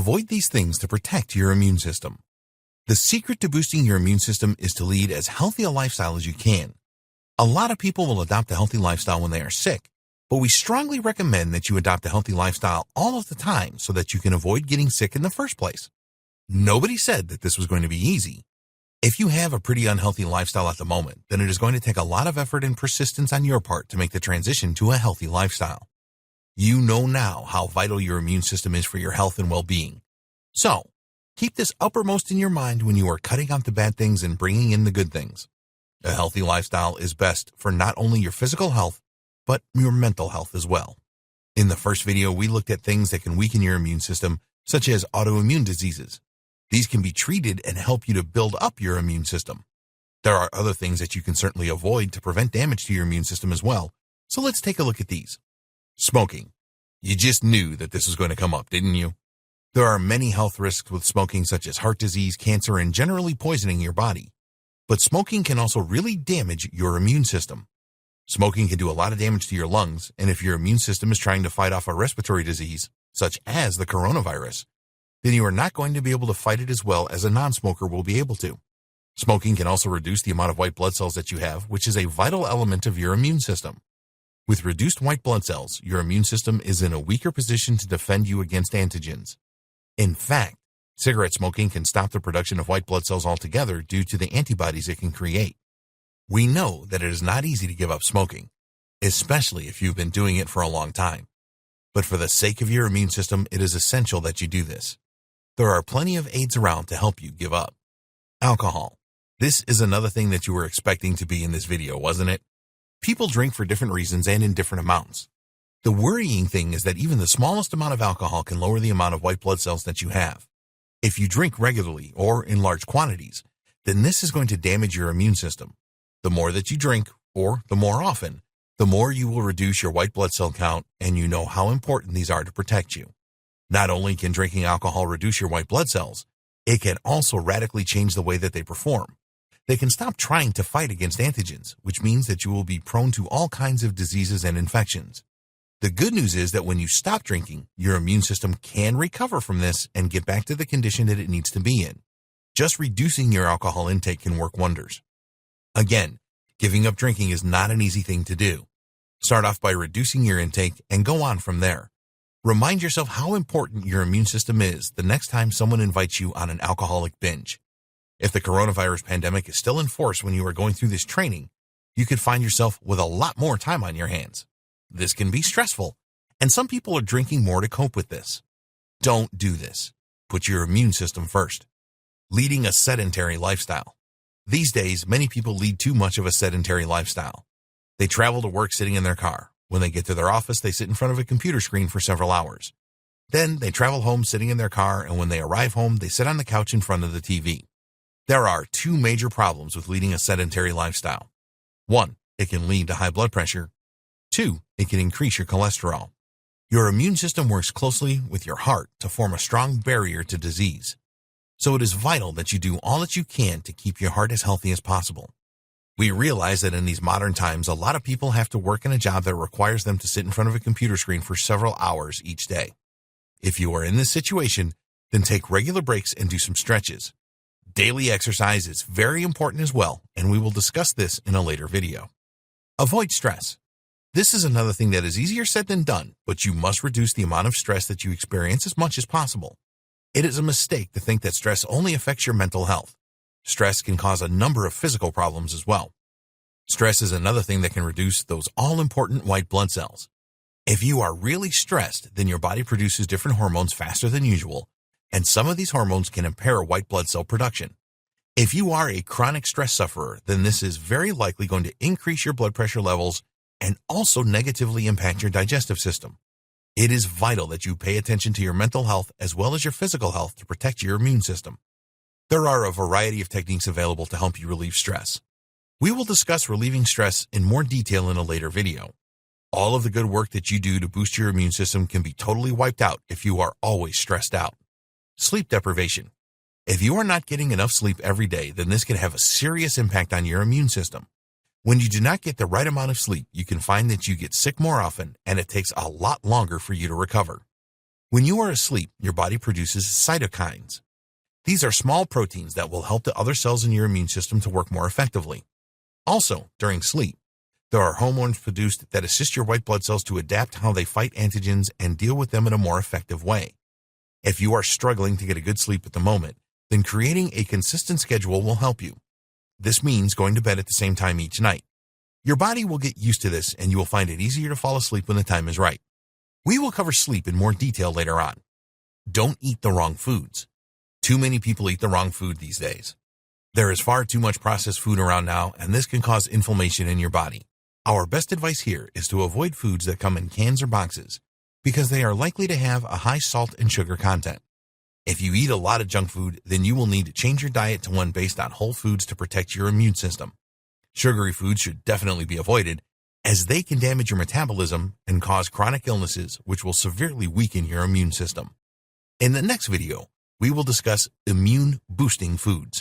Avoid these things to protect your immune system. The secret to boosting your immune system is to lead as healthy a lifestyle as you can. A lot of people will adopt a healthy lifestyle when they are sick, but we strongly recommend that you adopt a healthy lifestyle all of the time so that you can avoid getting sick in the first place. Nobody said that this was going to be easy. If you have a pretty unhealthy lifestyle at the moment, then it is going to take a lot of effort and persistence on your part to make the transition to a healthy lifestyle. You know now how vital your immune system is for your health and well-being. So, keep this uppermost in your mind when you are cutting out the bad things and bringing in the good things. A healthy lifestyle is best for not only your physical health, but your mental health as well. In the first video, we looked at things that can weaken your immune system, such as autoimmune diseases. These can be treated and help you to build up your immune system. There are other things that you can certainly avoid to prevent damage to your immune system as well, so let's take a look at these. Smoking. You just knew that this was going to come up, didn't you? There are many health risks with smoking, such as heart disease, cancer, and generally poisoning your body. But smoking can also really damage your immune system. Smoking can do a lot of damage to your lungs, and if your immune system is trying to fight off a respiratory disease, such as the coronavirus, then you are not going to be able to fight it as well as a non-smoker will be able to. Smoking can also reduce the amount of white blood cells that you have, which is a vital element of your immune system. With reduced white blood cells, your immune system is in a weaker position to defend you against antigens. In fact, cigarette smoking can stop the production of white blood cells altogether due to the antibodies it can create. We know that it is not easy to give up smoking, especially if you've been doing it for a long time. But for the sake of your immune system, it is essential that you do this. There are plenty of aids around to help you give up. Alcohol. This is another thing that you were expecting to be in this video, wasn't it? People drink for different reasons and in different amounts. The worrying thing is that even the smallest amount of alcohol can lower the amount of white blood cells that you have. If you drink regularly or in large quantities, then this is going to damage your immune system. The more that you drink, or the more often, the more you will reduce your white blood cell count, and you know how important these are to protect you. Not only can drinking alcohol reduce your white blood cells, it can also radically change the way that they perform. They can stop trying to fight against antigens, which means that you will be prone to all kinds of diseases and infections. The good news is that when you stop drinking, your immune system can recover from this and get back to the condition that it needs to be in. Just reducing your alcohol intake can work wonders. Again, giving up drinking is not an easy thing to do. Start off by reducing your intake and go on from there. Remind yourself how important your immune system is the next time someone invites you on an alcoholic binge. If the coronavirus pandemic is still in force when you are going through this training, you could find yourself with a lot more time on your hands. This can be stressful, and some people are drinking more to cope with this. Don't do this. Put your immune system first. Leading a sedentary lifestyle. These days, many people lead too much of a sedentary lifestyle. They travel to work sitting in their car. When they get to their office, they sit in front of a computer screen for several hours. Then they travel home sitting in their car, and when they arrive home, they sit on the couch in front of the TV. There are two major problems with leading a sedentary lifestyle. 1, it can lead to high blood pressure. 2, it can increase your cholesterol. Your immune system works closely with your heart to form a strong barrier to disease. So it is vital that you do all that you can to keep your heart as healthy as possible. We realize that in these modern times, a lot of people have to work in a job that requires them to sit in front of a computer screen for several hours each day. If you are in this situation, then take regular breaks and do some stretches. Daily exercise is very important as well, and we will discuss this in a later video. Avoid stress. This is another thing that is easier said than done, but you must reduce the amount of stress that you experience as much as possible. It is a mistake to think that stress only affects your mental health. Stress can cause a number of physical problems as well. Stress is another thing that can reduce those all-important white blood cells. If you are really stressed, then your body produces different hormones faster than usual, and some of these hormones can impair white blood cell production. If you are a chronic stress sufferer, then this is very likely going to increase your blood pressure levels and also negatively impact your digestive system. It is vital that you pay attention to your mental health as well as your physical health to protect your immune system. There are a variety of techniques available to help you relieve stress. We will discuss relieving stress in more detail in a later video. All of the good work that you do to boost your immune system can be totally wiped out if you are always stressed out. Sleep deprivation. If you are not getting enough sleep every day, then this can have a serious impact on your immune system. When you do not get the right amount of sleep, you can find that you get sick more often, and it takes a lot longer for you to recover. When you are asleep, your body produces cytokines. These are small proteins that will help the other cells in your immune system to work more effectively. Also, during sleep, there are hormones produced that assist your white blood cells to adapt how they fight antigens and deal with them in a more effective way. If you are struggling to get a good sleep at the moment, then creating a consistent schedule will help you. This means going to bed at the same time each night. Your body will get used to this and you will find it easier to fall asleep when the time is right. We will cover sleep in more detail later on. Don't eat the wrong foods. Too many people eat the wrong food these days. There is far too much processed food around now, and this can cause inflammation in your body. Our best advice here is to avoid foods that come in cans or boxes because they are likely to have a high salt and sugar content. If you eat a lot of junk food, then you will need to change your diet to one based on whole foods to protect your immune system. Sugary foods should definitely be avoided as they can damage your metabolism and cause chronic illnesses which will severely weaken your immune system. In the next video, we will discuss immune-boosting foods.